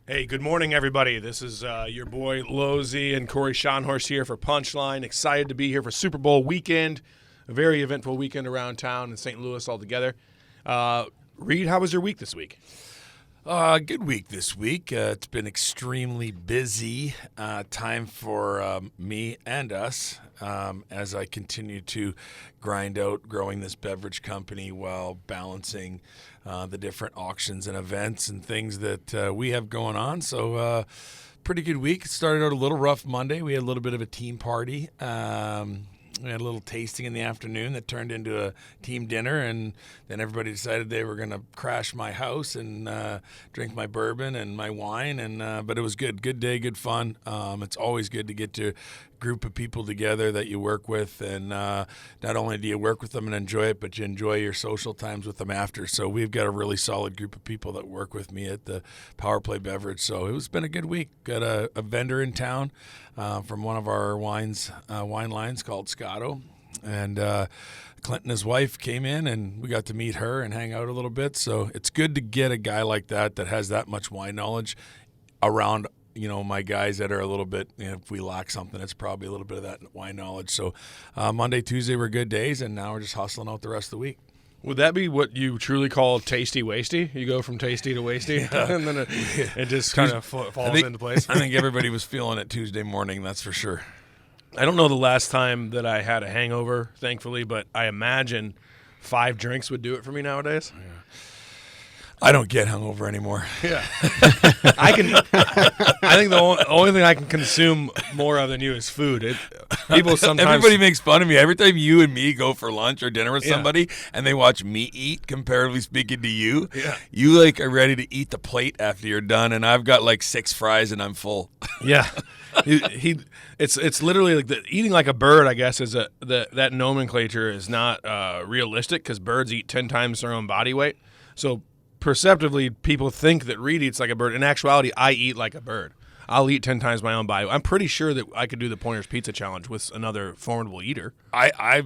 Hey, good morning, everybody. This is your boy Losey and Corey Chonhorst here for Punchline. Excited to be here for Super Bowl weekend, a very eventful weekend around town in St. Louis altogether. Reed, how was your week this week? Good week this week. It's been extremely busy time for me and us as I continue to grind out growing this beverage company while balancing the different auctions and events and things that we have going on. So pretty good week. It started out a little rough Monday. We had a little bit of a team party. We had a little tasting in the afternoon that turned into a team dinner, and then everybody decided they were going to crash my house and drink my bourbon and my wine. And but it was good. Good day, good fun. It's always good to get to a group of people together that you work with, and not only do you work with them and enjoy it, but you enjoy your social times with them after. So we've got a really solid group of people that work with me at the Power Play Beverage. So it's been a good week. Got a vendor in town from one of our wine lines called Scotto, and Clint and his wife came in, and we got to meet her and hang out a little bit. So it's good to get a guy like that has that much wine knowledge around. My guys that are a little bit, if we lack something, it's probably a little bit of that wine knowledge. So Monday, Tuesday were good days, and now we're just hustling out the rest of the week. Would that be what you truly call tasty-wasty? You go from tasty to wasty, yeah. And then it just kind of falls into place? I think everybody was feeling it Tuesday morning, that's for sure. I don't know the last time that I had a hangover, thankfully, but I imagine 5 drinks would do it for me nowadays. Yeah. I don't get hungover anymore. Yeah, I think the only thing I can consume more of than you is food. People sometimes. Everybody makes fun of me every time you and me go for lunch or dinner with somebody, and they watch me eat. Comparatively speaking to you, you are ready to eat the plate after you're done, and I've got 6 fries and I'm full. Yeah, it's literally like eating like a bird. I guess is that nomenclature is not realistic because birds eat 10 times their own body weight. So perceptively, people think that Reed eats like a bird. In actuality, I eat like a bird. I'll eat 10 times my own body. I'm pretty sure that I could do the Pointer's Pizza Challenge with another formidable eater. I'd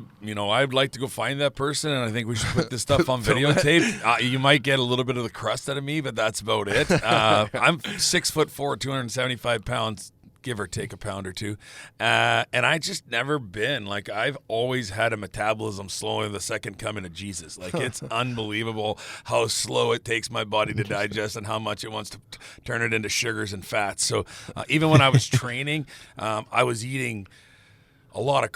like to go find that person, and I think we should put this stuff on videotape. You might get a little bit of the crust out of me, but that's about it. I'm 6'4", 275 pounds. Give or take a pound or two. And I just never been. I've always had a metabolism slower than the second coming of Jesus. It's unbelievable how slow it takes my body to digest and how much it wants to turn it into sugars and fats. So even when I was training, I was eating a lot of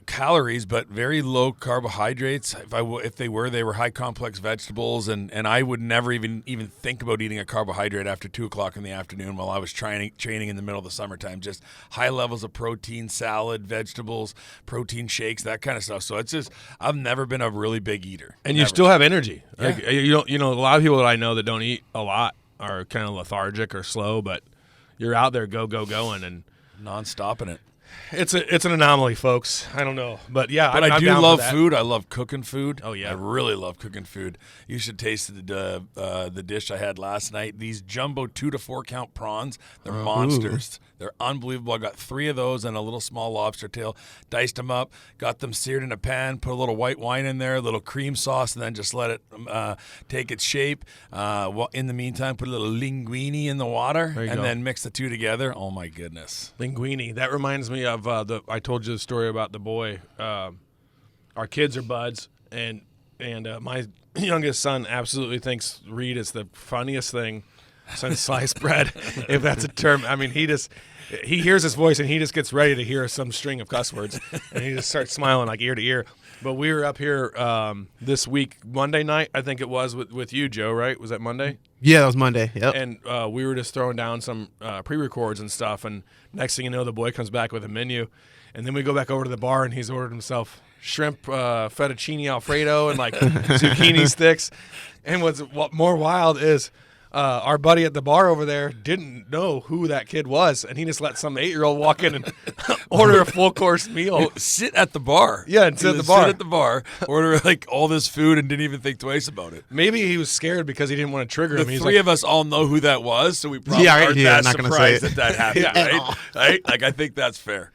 calories, but very low carbohydrates. If they were high complex vegetables, and I would never even think about eating a carbohydrate after 2:00 in the afternoon while I was training in the middle of the summertime. Just high levels of protein, salad, vegetables, protein shakes, that kind of stuff. So it's just I've never been a really big eater. And you still have energy. Yeah. A lot of people that I know that don't eat a lot are kind of lethargic or slow, but you're out there going and non-stopping it. It's an anomaly, folks. I don't know, but yeah. But I do love food. I love cooking food. Oh yeah, I really love cooking food. You should taste the dish I had last night. These jumbo 2 to 4 count prawns. They're monsters. They're unbelievable. I got 3 of those and a little small lobster tail. Diced them up. Got them seared in a pan. Put a little white wine in there, a little cream sauce, and then just let it take its shape. In the meantime, put a little linguine in the water, and then mix the two together. Oh my goodness, linguine. That reminds me of I told you the story about the boy. Our kids are buds, and my youngest son absolutely thinks Reed is the funniest thing since sliced bread, if that's a term. I mean, he hears his voice and he just gets ready to hear some string of cuss words, and he just starts smiling ear to ear. But we were up here this week, Monday night, I think it was, with you, Joe, right? Was that Monday? Yeah, that was Monday, yep. And we were just throwing down some pre-records and stuff, and next thing you know, the boy comes back with a menu, and then we go back over to the bar, and he's ordered himself shrimp fettuccine Alfredo and zucchini sticks. And what's more wild is our buddy at the bar over there didn't know who that kid was, and he just let some 8-year-old walk in and order a full-course meal. Sit at the bar. Yeah, and sit at the bar. Order all this food and didn't even think twice about it. Maybe he was scared because he didn't want to trigger him. The three of us all know who that was, so we probably aren't that surprised that happened, right? Right? I think that's fair.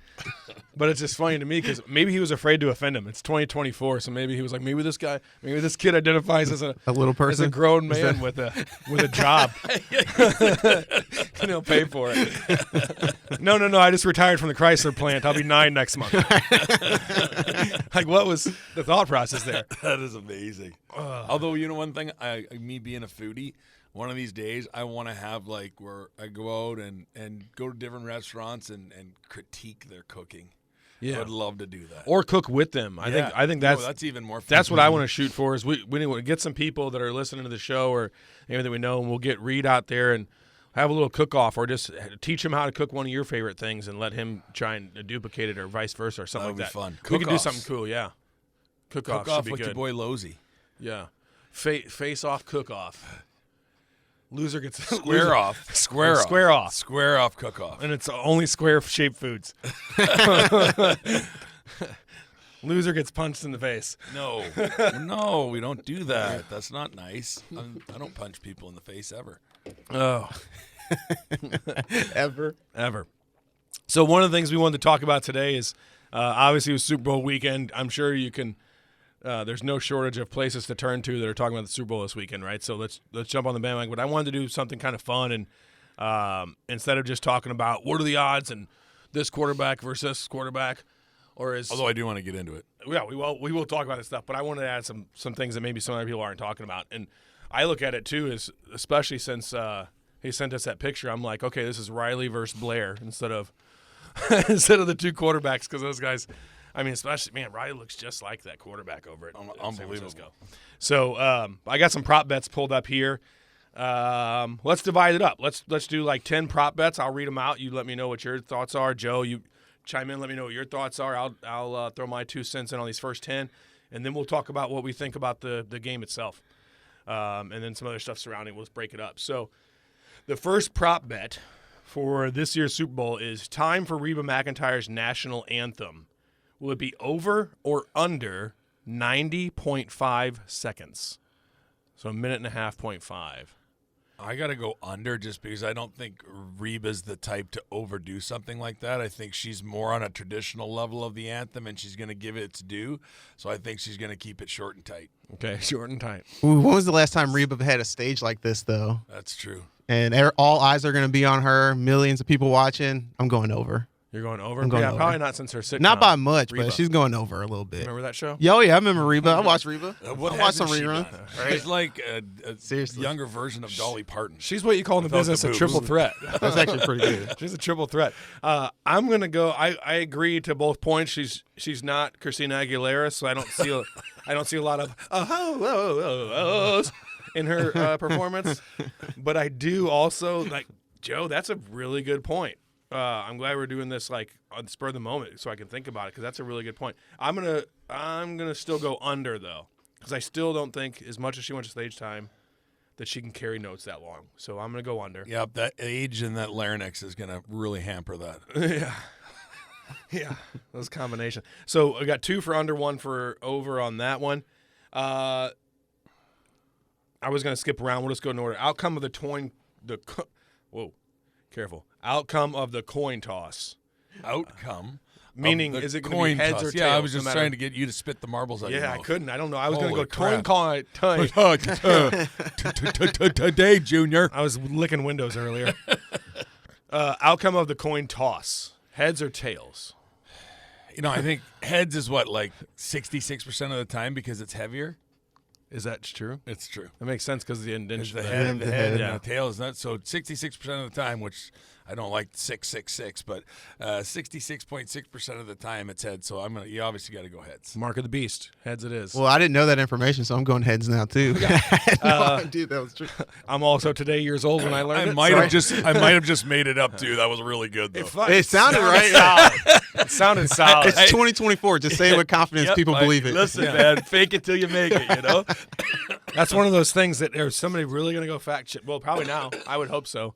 But it's just funny to me because maybe he was afraid to offend him. It's 2024, so maybe he was like, maybe this kid identifies as a little person, as a grown man with a job, and he'll pay for it. No, I just retired from the Chrysler plant. I'll be 9 next month. Like, what was the thought process there? That is amazing. Although, you know, one thing, me being a foodie, one of these days I want to have like where I go out and go to different restaurants and critique their cooking. Yeah, I would love to do that. Or cook with them. I think that's even more fun. That's what I want to shoot for. Is we need to get some people that are listening to the show or anything that we know, and we'll get Reed out there and have a little cook-off, or just teach him how to cook one of your favorite things and let him try and duplicate it, or vice versa, or something like that. That'd be fun. We could do something cool. Yeah, cook-off should be with good. your boy Losey. Yeah, face-off cook-off. Loser gets square off cook-off, and it's only square-shaped foods. Loser gets punched in the face. No, we don't do that. That's not nice. I don't punch people in the face ever. Oh, ever. So one of the things we wanted to talk about today is obviously it was Super Bowl weekend. I'm sure you can. There's no shortage of places to turn to that are talking about the Super Bowl this weekend, right? So let's jump on the bandwagon. But I wanted to do something kind of fun, and instead of just talking about what are the odds and this quarterback versus this quarterback, although I do want to get into it. Yeah, we will talk about this stuff. But I wanted to add some things that maybe some other people aren't talking about. And I look at it too, is especially since he sent us that picture. I'm like, okay, this is Riley versus Blair instead of the two quarterbacks, because those guys. I mean, especially, man, Riley looks just like that quarterback over at San Francisco. So I got some prop bets pulled up here. Let's divide it up. Let's do like 10 prop bets. I'll read them out. You let me know what your thoughts are. Joe, you chime in. Let me know what your thoughts are. I'll throw my 2 cents in on these first 10, and then we'll talk about what we think about the game itself, and then some other stuff surrounding. We'll break it up. So the first prop bet for this year's Super Bowl is time for Reba McEntire's national anthem. Will it be over or under 90.5 seconds? So a minute and a half, 0.5. I got to go under, just because I don't think Reba's the type to overdo something like that. I think she's more on a traditional level of the anthem, and she's going to give it its due. So I think she's going to keep it short and tight. Okay, short and tight. Ooh, when was the last time Reba had a stage like this, though? That's true. And all eyes are going to be on her, millions of people watching. I'm going over. You're going over? I'm going over. Probably not since her sitcom. Not by much, Reba. but she's going over a little bit. Remember that show? Yo, yeah, I remember Reba. I watched Reba. I What watched some hasn't she reruns. done? She's like a Seriously. younger version of Dolly Parton. She's what you call in the Without business the a boobs. triple threat. That's actually pretty good. She's a triple threat. I'm gonna go. I agree to both points. She's not Christina Aguilera, so I don't see a lot of oh in her performance. But I do also like Joe. That's a really good point. I'm glad we're doing this like on the spur of the moment, so I can think about it, because that's a really good point. I'm gonna still go under though, because I still don't think, as much as she went to stage time, that she can carry notes that long. So I'm gonna go under. Yep, that age and that larynx is going to really hamper that. Yeah, those combination. So I got 2 for under, 1 for over on that one. I was gonna skip around. We'll just go in order. Outcome of Outcome of the coin toss. Outcome. Meaning, is it going to be heads or tails? Yeah, I was just no matter? trying to get you to spit the marbles out. Yeah, I couldn't. I don't know. I was going to Holy go coin today, Junior. I was licking windows earlier. Outcome of the coin toss. Heads or tails? You know, I think heads is what, like 66% of the time, because it's heavier. Is that true? It's true. That makes sense because the It's indentation. the head and the head Yeah. and the tail is not. So 66% of the time, which I don't like 666, but 66.6% of the time it's heads. So you obviously got to go heads. Mark of the beast. Heads it is. Well, I didn't know that information, so I'm going heads now, too. Dude, that was true. I'm also today years old when I learned I it. might so- have just made it up too. That was really good though. It sounded right. Solid. It sounded solid. It's 2024. Just say it with confidence. People believe it. Listen, man, fake it till you make it. You know. That's one of those things that there's somebody really going to go fact check. Well, probably now. I would hope so.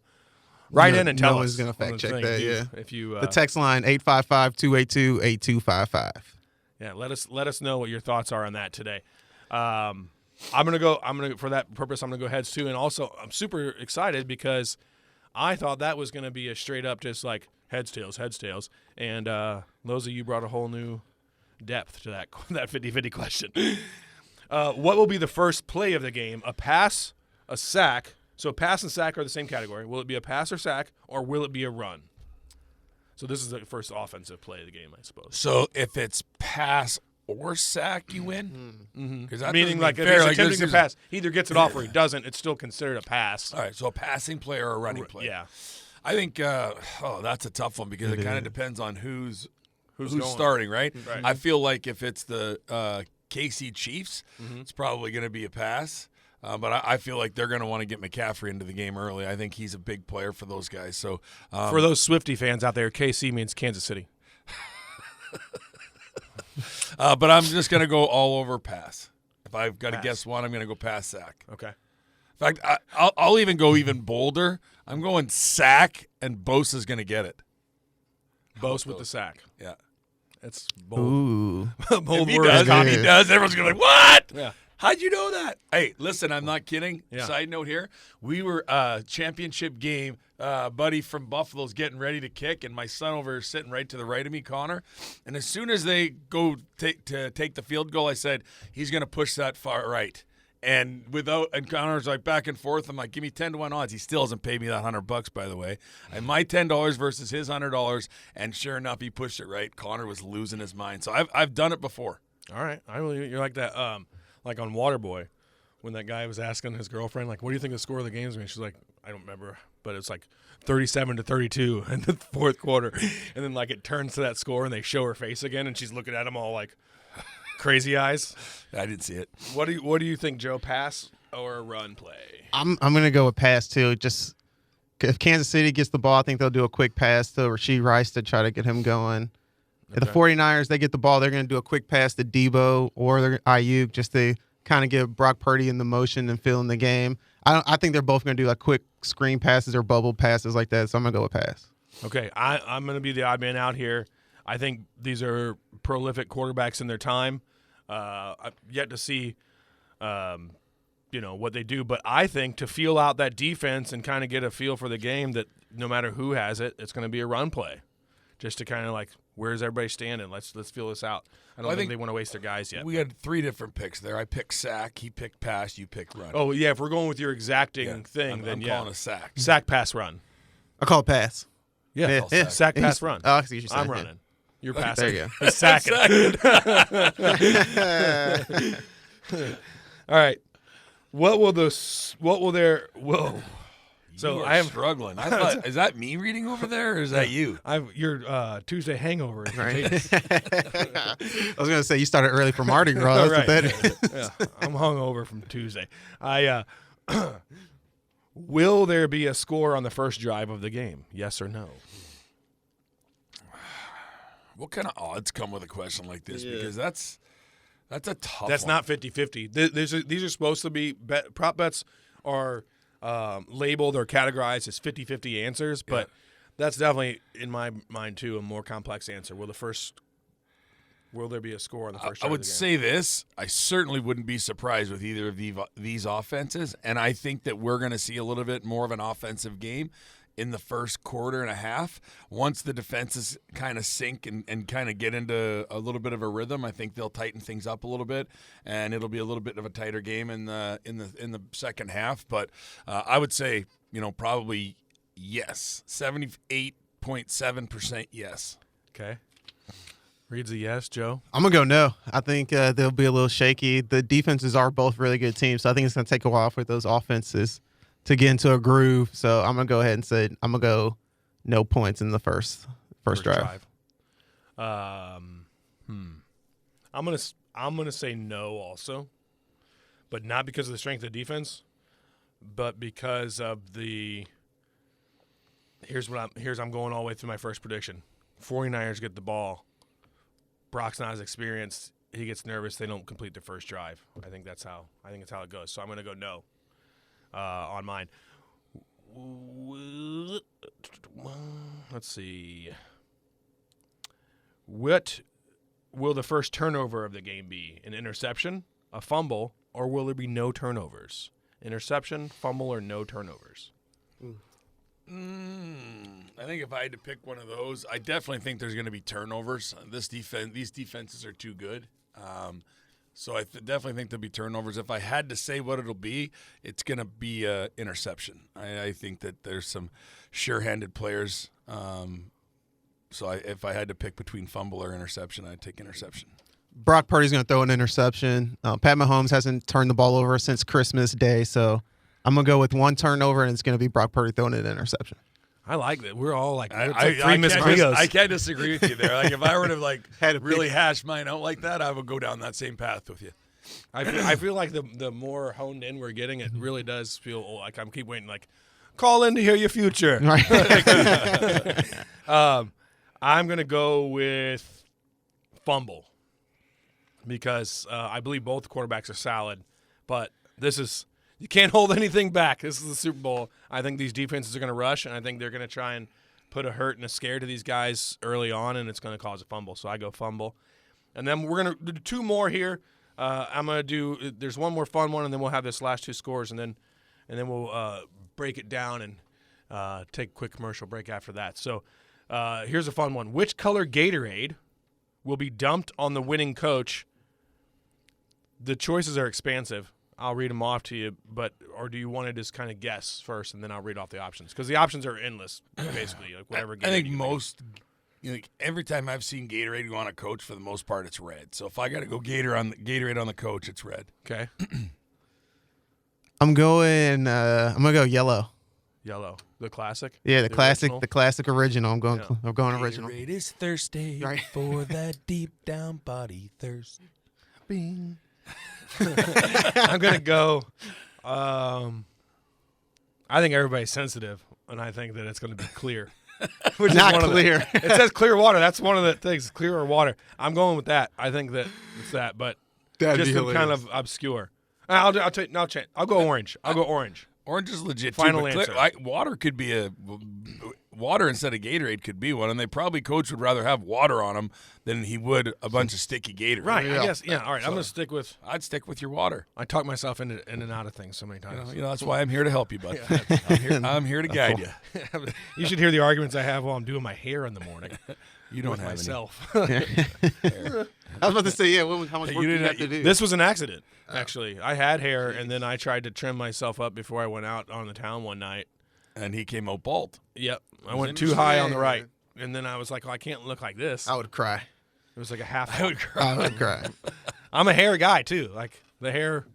Write in and tell us. No one's going to fact check that, yeah. If you the text line, 855-282-8255. Yeah, let us know what your thoughts are on that today. I'm gonna go for that purpose. I'm gonna go heads too, and also I'm super excited because I thought that was going to be a straight up just like heads, tails. And Loza, you brought a whole new depth to that 50-50 question. What will be the first play of the game? A pass, a sack. So pass and sack are the same category. Will it be a pass or sack, or will it be a run? So this is the first offensive play of the game, I suppose. So if it's pass or sack, you win? Mm-hmm. Meaning like if he's attempting to pass, he either gets it off or he doesn't. It's still considered a pass. All right, so a passing play or a running play. Yeah. I think that's a tough one because it kind of depends on who's starting, right? Right. I feel like if it's the KC Chiefs, it's probably going to be a pass. But I feel like they're going to want to get McCaffrey into the game early. I think he's a big player for those guys. So for those Swiftie fans out there, KC means Kansas City. But I'm just going to go all over pass. If I've got to guess one, I'm going to go pass sack. Okay. In fact, I'll even go even bolder. I'm going sack, and Bosa's going to get it. Bose with the sack. Yeah. It's bold. Ooh. Bold If he word. does, everyone's going to be like, what? Yeah. How'd you know that? Hey, listen, I'm not kidding. Yeah. Side note here. We were championship game. Buddy from Buffalo's getting ready to kick, and my son over is sitting right to the right of me, Connor. And as soon as they go take the field goal, I said, he's going to push that far right. And Connor's like back and forth. I'm like, give me 10-1 odds. He still hasn't paid me that $100, by the way. And my $10 versus his $100, and sure enough, he pushed it right. Connor was losing his mind. So I've done it before. All right. You're like that. Like on Waterboy, when that guy was asking his girlfriend, like, what do you think the score of the game is? And she's like, I don't remember, but it's like 37-32 in the fourth quarter. And then like it turns to that score and they show her face again and she's looking at him all like crazy eyes. I didn't see it. What do you think, Joe? Pass or run play? I'm gonna go with pass too. Just if Kansas City gets the ball, I think they'll do a quick pass to Rasheed Rice to try to get him going. If the 49ers, they get the ball, they're going to do a quick pass to Debo or Ayuk just to kind of give Brock Purdy in the motion and fill in the game. I think they're both going to do like quick screen passes or bubble passes like that, so I'm going to go with pass. Okay, I'm going to be the odd man out here. I think these are prolific quarterbacks in their time. I've yet to see what they do, but I think to feel out that defense and kind of get a feel for the game that no matter who has it, it's going to be a run play. Just to kind of like, where's everybody standing? Let's feel this out. I don't think they want to waste their guys yet. We had 3 different picks there. I picked sack, he picked pass, you picked run. Oh, yeah, if we're going with your exacting thing, then I'm calling a sack. Sack, pass, run. I call it pass. Yeah. Sack, pass, run. Oh, I see what you're saying. I'm running. You're passing. There you go. He's sacking. All right. Whoa. So I am struggling. I thought, is that me reading over there, or is that you? Your Tuesday hangover. Right. I was gonna say you started early for Mardi Gras. That's what that is. Yeah, I'm hungover from Tuesday. Will there be a score on the first drive of the game? Yes or no? What kind of odds come with a question like this? Yeah. Because that's a tough. That's one. not 50-50. These are supposed to be prop bets are. Labeled or categorized as 50-50 answers, but that's definitely, in my mind, too, a more complex answer. Will there be a score on the first? I would say this. I certainly wouldn't be surprised with either of these offenses, and I think that we're going to see a little bit more of an offensive game in the first quarter and a half. Once the defenses kind of sink and kind of get into a little bit of a rhythm, I think they'll tighten things up a little bit, and it'll be a little bit of a tighter game in the second half. But I would say, probably yes, 78.7% yes. Okay. Reed's a yes, Joe. I'm gonna go no. I think they'll be a little shaky. The defenses are both really good teams, so I think it's gonna take a while for those offenses to get into a groove. So I'm gonna go ahead and say I'm gonna go no points in the first drive. I'm gonna say no also, but not because of the strength of the defense, but because of the. I'm going all the way through my first prediction. 49ers get the ball. Brock's not as experienced. He gets nervous. They don't complete the first drive. I think that's how it goes. So I'm gonna go no. On mine. Let's see. What will the first turnover of the game be? An interception, a fumble, or will there be no turnovers? Interception, fumble, or no turnovers? I think if I had to pick one of those, I definitely think there's going to be turnovers. These defenses are too good. So I definitely think there'll be turnovers. If I had to say what it'll be, it's going to be interception. I think that there's some sure-handed players. If I had to pick between fumble or interception, I'd take interception. Brock Purdy's going to throw an interception. Pat Mahomes hasn't turned the ball over since Christmas Day, so I'm going to go with one turnover, and it's going to be Brock Purdy throwing an interception. I like that. We're all like, I can't disagree with you there. Like if I were to really pick. hash mine out like that, I would go down that same path with you. I feel like the more honed in we're getting, it really does feel like I'm keep waiting. Like, call in to hear your future. Right. I'm gonna go with fumble because I believe both quarterbacks are solid, but you can't hold anything back. This is the Super Bowl. I think these defenses are going to rush, and I think they're going to try and put a hurt and a scare to these guys early on, and it's going to cause a fumble. So I go fumble. And then we're going to do two more here. I'm going to do – there's one more fun one, and then we'll have this last two scores, and then we'll break it down and take a quick commercial break after that. So here's a fun one. Which color Gatorade will be dumped on the winning coach? The choices are expansive. I'll read them off to you, or do you want to just kind of guess first, and then I'll read off the options? Because the options are endless, basically. Like whatever. I think every time I've seen Gatorade go on a coach, for the most part, it's red. So if I got to go Gatorade on the coach, it's red. Okay. I'm going to go yellow. Yellow, the classic. Yeah, the classic, original? the classic original. I'm going original. Gatorade is thirsty for that deep down body thirst. Bing. I'm gonna go. I think everybody's sensitive, and I think that it's going to be clear. Which Not is clear. It says clear water. That's one of the things. Clear or water. I'm going with that. I think that it's that, but That'd just be kind hilarious. of obscure. I'll change. I'll go orange. I'll go orange. Orange is legit. Final too, but answer. Water could be water instead of Gatorade could be one, and they probably coach would rather have water on them than he would a bunch of sticky Gatorade. Right. Yeah. I guess. Yeah. All right. I'm gonna stick with. I'd stick with your water. I talk myself in and out of things so many times. You know that's why I'm here to help you, bud. I'm here to guide you. You should hear the arguments I have while I'm doing my hair in the morning. You don't with have myself. I was about to say, yeah. How much work do you have to do? This was an accident, actually. I had hair, and then I tried to trim myself up before I went out on the town one night. And he came out bald. Yep. I went too high on the right. And then I was like, I can't look like this. I would cry. It was like a half. I would cry. I'm a hair guy, too. Like, the hair,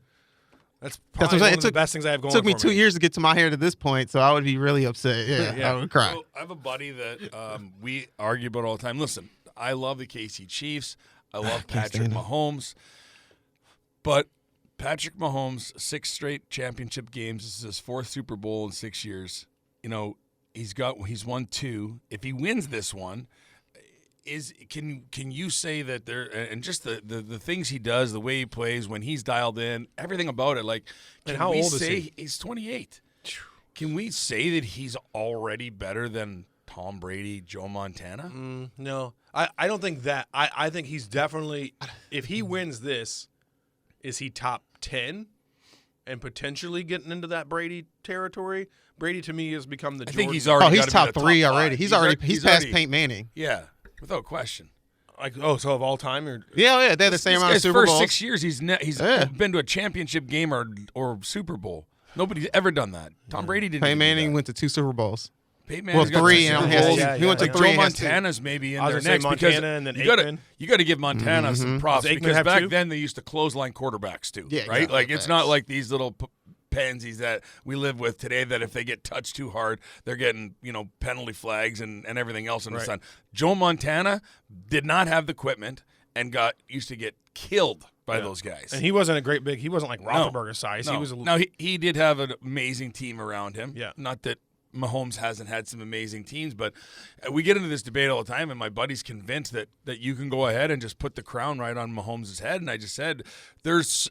that's probably one of the best things I have going It took me for 2 years to get to my hair to this point, so I would be really upset. Yeah. I would cry. So I have a buddy that we argue about all the time. Listen, I love the KC Chiefs. I love Patrick Mahomes. But Patrick Mahomes, 6 straight championship games. This is his 4th Super Bowl in 6 years. You know, he's won 2. If he wins this one, can you say that there and just the things he does, the way he plays, when he's dialed in, everything about it, like and how old is he? He's 28. Can we say that he's already better than Tom Brady, Joe Montana? No. I don't think that. I think he's definitely, if he wins this, is he top 10 and potentially getting into that Brady territory? Brady, to me, has become the I think he's Jordan. already He's gotta be top the 3 top already. 5. He's past Peyton Manning. Yeah, without question. Like, oh, so of all time? Or Yeah, they had the same amount of His Super first Bowls. 6 years, he's been to a championship game or Super Bowl. Nobody's ever done that. Tom Brady didn't. Peyton even do Manning that. went to 2 Super Bowls. Peyton Well, Manning's got 3 2 and Super Bowls. he went to 3 Joe and has 2. Montana's maybe in I there was gonna next say because Montana and then you Aikman. got to give Montana some props Does Aikman because have back 2? then they used to clothesline quarterbacks too, Yeah, right? exactly. Like it's not like these little pansies that we live with today that if they get touched too hard, they're getting penalty flags and everything else in the sun. Joe Montana did not have the equipment and used to get killed by those guys. And he wasn't a great big. He wasn't like Roethlisberger size. No. He was. Now he did have an amazing team around him. Yeah. Not that Mahomes hasn't had some amazing teams, but we get into this debate all the time, and my buddy's convinced that you can go ahead and just put the crown right on Mahomes' head. And I just said,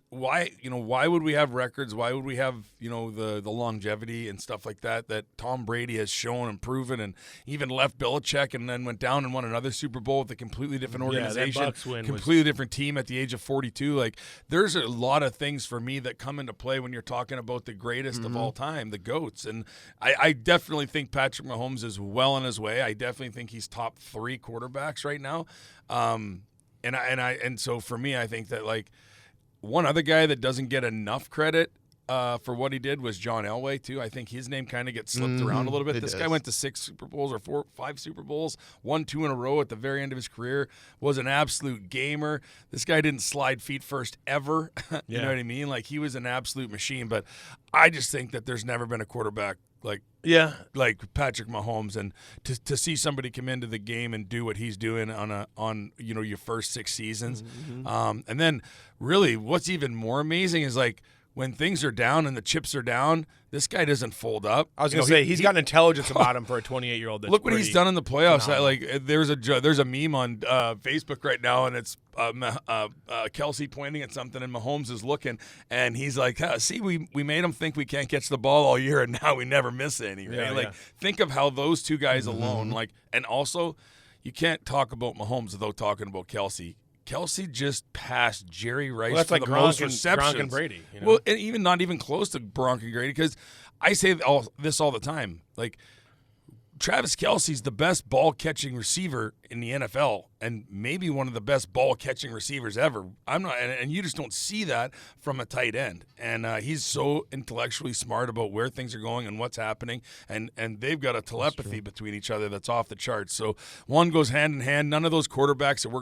why would we have records? Why would we have the longevity and stuff like that Tom Brady has shown and proven, and even left Belichick and then went down and won another Super Bowl with a completely different organization, that Bucs win completely different team at the age of 42. Like there's a lot of things for me that come into play when you're talking about the greatest of all time, the GOATs, and I definitely definitely think Patrick Mahomes is well on his way. I definitely think he's top 3 quarterbacks right now. And so for me, I think that like one other guy that doesn't get enough credit for what he did was John Elway too. I think his name kind of gets slipped around a little bit. This guy went to 6 Super Bowls or 5 Super Bowls, won 2 in a row at the very end of his career, was an absolute gamer. This guy didn't slide feet first ever. You know what I mean? Like he was an absolute machine. But I just think that there's never been a quarterback like Patrick Mahomes, and to see somebody come into the game and do what he's doing on your first 6 seasons, and then really what's even more amazing is like when things are down and the chips are down, this guy doesn't fold up. I was going to say he's got an intelligence about him for a 28-year-old. Look what he's done in the playoffs. There's a meme on Facebook right now, and it's Kelsey pointing at something, and Mahomes is looking, and he's like, "See, we made him think we can't catch the ball all year, and now we never miss any." Right? Think of how those two guys alone, and also you can't talk about Mahomes without talking about Kelsey. Kelsey just passed Jerry Rice that's for like the most receptions. Gronk and Brady. You know? Well, and even not even close to Gronk and Brady, because I say this all the time. Like, Travis Kelce's the best ball-catching receiver in the NFL, and maybe one of the best ball-catching receivers ever. And you just don't see that from a tight end. And he's so intellectually smart about where things are going and what's happening, and they've got a telepathy between each other that's off the charts. So one goes hand in hand. None of those quarterbacks that we're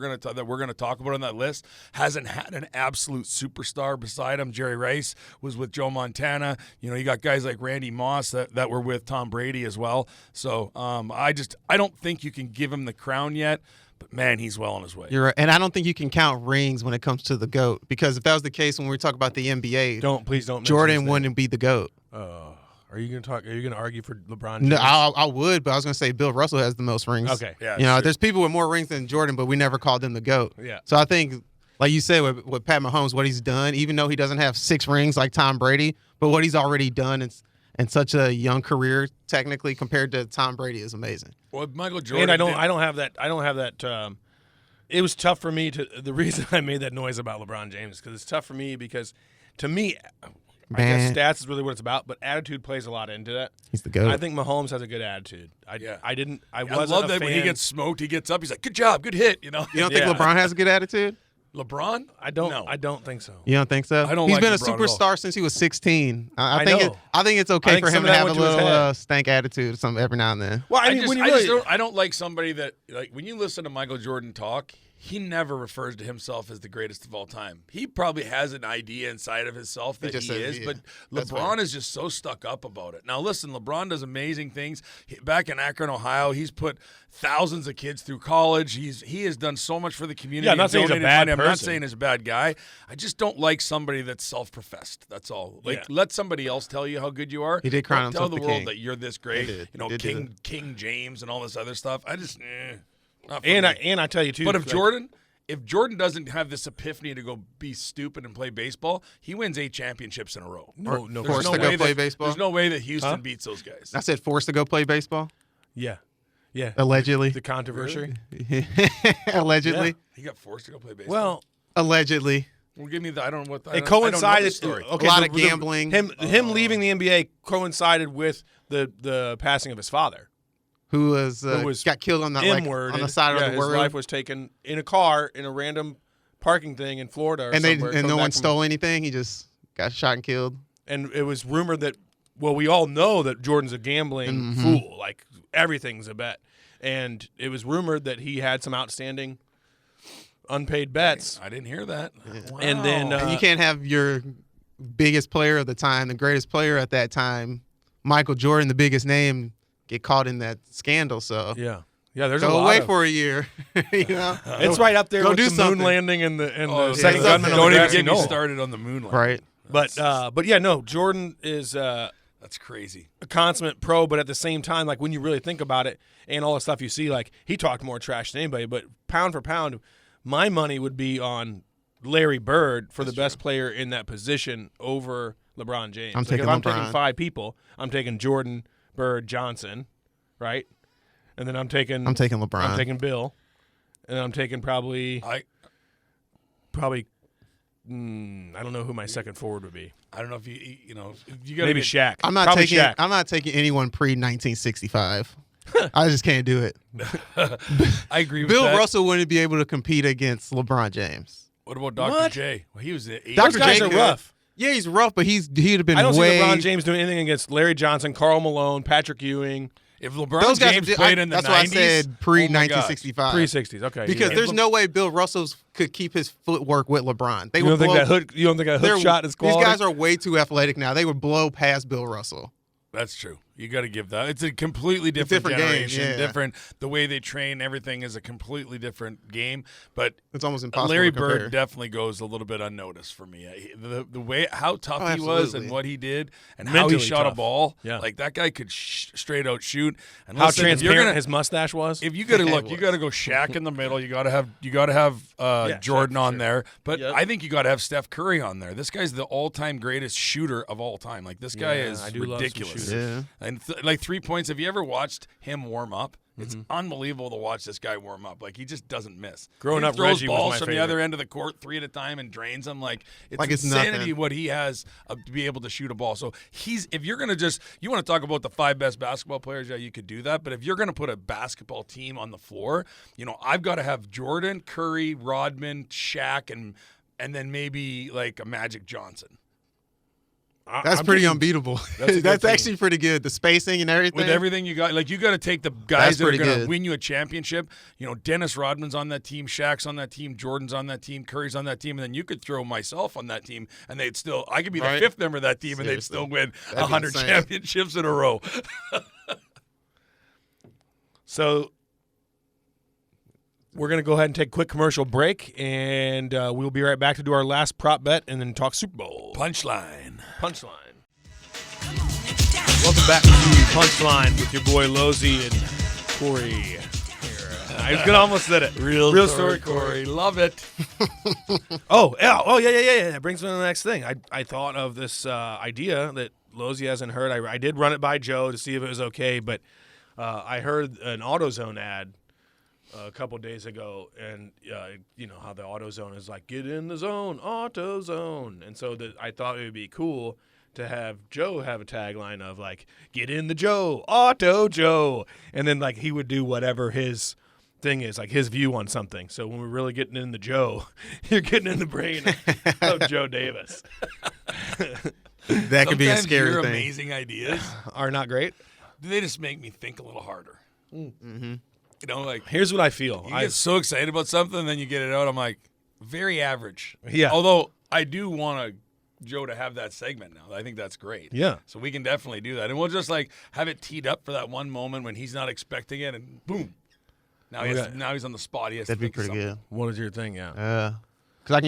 going to talk about on that list hasn't had an absolute superstar beside him. Jerry Rice was with Joe Montana. You got guys like Randy Moss that were with Tom Brady as well. So I don't think you can give him the crown yet, but man, he's well on his way. You're right. And I don't think you can count rings when it comes to the GOAT, because if that was the case when we talk about the NBA, please don't Jordan wouldn't be the GOAT. Are you going to argue for LeBron James? No, I would, but I was going to say Bill Russell has the most rings. Okay. Yeah. There's people with more rings than Jordan, but we never called him the GOAT. Yeah. So I think, like you said, with Pat Mahomes, what he's done, even though he doesn't have 6 rings like Tom Brady, but what he's already done in such a young career, technically, compared to Tom Brady, is amazing. Well, Michael Jordan. And I don't have that. It was tough for me the reason I made that noise about LeBron James, because it's tough for me because, to me, I guess stats is really what it's about, but attitude plays a lot into that. He's the GOAT. I think Mahomes has a good attitude. I love that when he gets smoked, he gets up, he's like, "Good job, good hit." You don't think LeBron has a good attitude? LeBron? I don't think so. You don't think so? I don't. He's like been LeBron a superstar since he was 16. I think it's okay I think for him some of to that have a went to his little head. stank attitude every now and then. Well, I don't like somebody that, like, when you listen to Michael Jordan talk, he never refers to himself as the greatest of all time. He probably has an idea inside of himself that he is, but LeBron is just so stuck up about it. Now, listen, LeBron does amazing things. Back in Akron, Ohio, he's put thousands of kids through college. He has done so much for the community. Yeah, I'm not saying he's a bad person. I'm not saying he's a bad guy. I just don't like somebody that's self-professed. That's all. Let somebody else tell you how good you are. He did crown Tell himself the the world king. that you're this great. King James and all this other stuff. I just and I tell you too. But if Jordan doesn't have this epiphany to go be stupid and play baseball, he wins 8 championships in a row. No, forced to go play baseball. There's no way that Houston beats those guys. I said forced to go play baseball. Yeah. Allegedly. The controversy. Really? Allegedly. Yeah. He got forced to go play baseball. Well, allegedly. Well, give me the. I don't know what. It coincided. Story. Okay, a lot of gambling. Him leaving the NBA coincided with the passing of his father, who was got killed on that on the side of the road. His life was taken in a car in a random parking thing in Florida, and no one stole anything. He just got shot and killed. And it was rumored that, well, we all know that Jordan's a gambling fool. Like, everything's a bet. And it was rumored that he had some outstanding unpaid bets. I didn't hear that. Yeah. Wow. And then and you can't have your biggest player of the time, the greatest player at that time, Michael Jordan, the biggest name, get caught in that scandal. So there's go away for a year. It's right up there Go with do the something. moon landing and the second gunman. Don't even get me started on the moon landing. Right. But yeah, no, Jordan is that's crazy. A consummate pro, but at the same time, like, when you really think about it and all the stuff you see, like, he talked more trash than anybody, but pound for pound, my money would be on Larry Bird for the best player in that position over LeBron James. I'm taking I'm taking 5 people, I'm taking Jordan, Bird, Johnson, right? And then I'm taking LeBron. I'm taking Bill. And I'm taking probably I don't know who my second forward would be. I don't know if you know you got Maybe Shaq. I'm not Probably taking. Shaq. I'm not taking anyone pre-1965. I just can't do it. I agree with Bill that. Russell wouldn't be able to compete against LeBron James. What about Dr. What? J? Well, he was the 80s. Those guys are rough. Yeah, he's rough, but he'd have been I don't way. see LeBron James doing anything against Larry Johnson, Karl Malone, Patrick Ewing, If LeBron Those guys James are- played in the 90s, That's why I said pre-1965. pre-60s. Okay, Because yeah. there's no way Bill Russell could keep his footwork with LeBron. They you would don't think blow, that hook shot is quality? These guys are way too athletic now. They would blow past Bill Russell. That's true. You got to give that. It's a completely different, different game, generation. yeah. Different. The way they train, everything is a completely different game. But It's almost impossible Larry to compare. Bird definitely goes a little bit unnoticed for me. The way how tough Oh, he was absolutely. and what he did and how Mentally he shot a tough. ball, Yeah. like that guy could straight out shoot. And How listen, if you're transparent gonna- his mustache was. If you got to It look, you was. got to go Shaq in the middle. You got to have Jordan Shaq, on sure. there. But Yep. I think you got to have Steph Curry on there. This guy's the all-time greatest shooter of all time. Like this guy Yeah, is I do love some ridiculous. shooters. Yeah. And like 3 points. Have you ever watched him warm up? It's unbelievable to watch this guy warm up. Like he just doesn't miss. Growing he up, throws Reggie was balls my from favorite. the other end of the court 3 at a time and drains them. Like it's Like it's insanity nothing. what he has to be able to shoot a ball. So if you're gonna you want to talk about the 5 best basketball players, yeah, you could do that. But if you're gonna put a basketball team on the floor, I've got to have Jordan, Curry, Rodman, Shaq, and then maybe like a Magic Johnson. That's I'm pretty thinking- unbeatable. That's a good That's team. actually pretty good. The spacing and everything. With everything you got, like you got to take the That's guys that are pretty going to good. win you a championship. Dennis Rodman's on that team, Shaq's on that team, Jordan's on that team, Curry's on that team, and then you could throw myself on that team, and I could be Right. the 5th member of that team, and they'd Seriously. still win That'd be 100 insane. championships in a row. So we're going to go ahead and take a quick commercial break, and we'll be right back to do our last prop bet and then talk Super Bowl. Punchline. Welcome back to Punchline with your boy Losey and Corey. Here. I was gonna almost said it. Real story, Corey. Love it. Oh yeah. That brings me to the next thing. I thought of this idea that Losey hasn't heard. I did run it by Joe to see if it was okay, but I heard an AutoZone ad a couple days ago, and you know how the AutoZone is like, get in the zone, AutoZone, and so I thought it would be cool to have Joe have a tagline of like, get in the Joe, Auto Joe, and then like he would do whatever his thing is, like his view on something. So when we're really getting in the Joe, you're getting in the brain of Joe Davis. That could be a Sometimes scary your thing. amazing ideas, Are not great. they just make me think a little harder. Mm-hmm. Like Here's what I feel. you get so excited about something, and then you get it out. I'm like, very average. Yeah. Although I do want Joe to have that segment now. I think that's great. Yeah. So we can definitely do that, and we'll just like have it teed up for that one moment when he's not expecting it, and boom. Now he's on the spot. He has That'd to be think of pretty something. good. What is your thing? Yeah. Because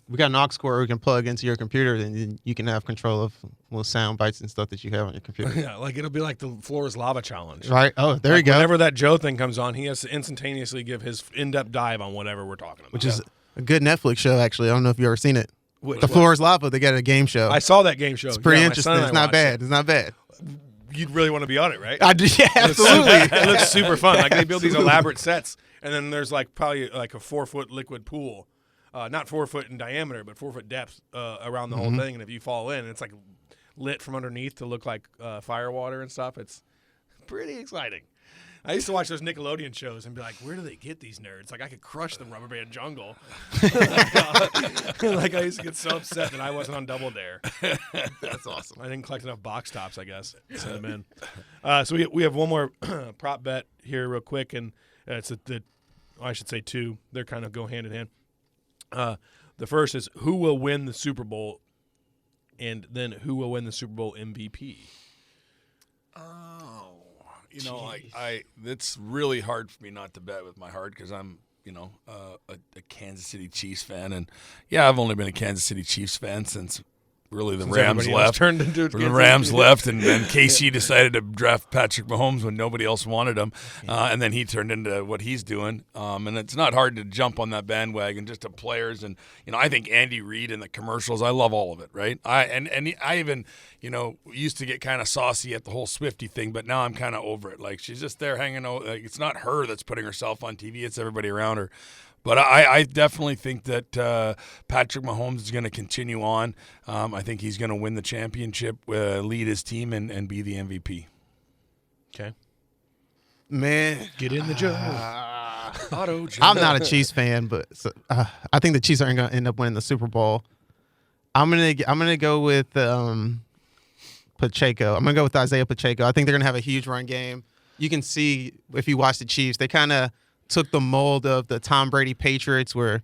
we got an aux cord we can plug into your computer, and you can have control of little sound bites and stuff that you have on your computer. Yeah, like it'll be like the floor is lava challenge. Right? Oh, there you Like go. Whenever that Joe thing comes on, he has to instantaneously give his in-depth dive on whatever we're talking about. Which is a good Netflix show, actually. I don't know if you've ever seen it. Which The one? Floor is Lava. They got a game show. I saw that game show. It's pretty Yeah, my interesting. son and It's I not watched bad. It's not bad. it. You'd really want to be on it, right? I do, yeah, It looks super- absolutely. It looks super fun. Like they build these elaborate sets, and then there's like probably like a 4-foot liquid pool, not 4 foot in diameter, but 4 foot depth around the whole thing. And if you fall in, it's like lit from underneath to look like fire water and stuff. It's pretty exciting. I used to watch those Nickelodeon shows and be like, where do they get these nerds? Like I could crush the Rubber Band Jungle. Like I used to get so upset that I wasn't on Double Dare. That's awesome. I didn't collect enough box tops, I guess. Send them in. So we have one more prop bet here real quick, and I should say two. They're kind of go hand in hand. The first is who will win the Super Bowl, and then who will win the Super Bowl MVP. Oh, it's really hard for me not to bet with my heart because I'm, a Kansas City Chiefs fan, and yeah, I've only been a Kansas City Chiefs fan since really the Since Rams everybody else left. turned into When the Kansas Rams City. left, and then KC decided to draft Patrick Mahomes when nobody else wanted him, and then he turned into what he's doing. And it's not hard to jump on that bandwagon just to players. And I think Andy Reid and the commercials, I love all of it, right? I even used to get kind of saucy at the whole Swiftie thing, but now I'm kind of over it. Like she's just there hanging out. Like it's not her that's putting herself on TV; it's everybody around her. But I definitely think that Patrick Mahomes is going to continue on. I think he's going to win the championship, lead his team, and be the MVP. Okay. Man, Get in the Joe. Auto. I'm not a Chiefs fan, but I think the Chiefs aren't going to end up winning the Super Bowl. I'm gonna go with Pacheco. I'm gonna go with Isaiah Pacheco. I think they're gonna have a huge run game. You can see if you watch the Chiefs, they kind of took the mold of the Tom Brady Patriots, where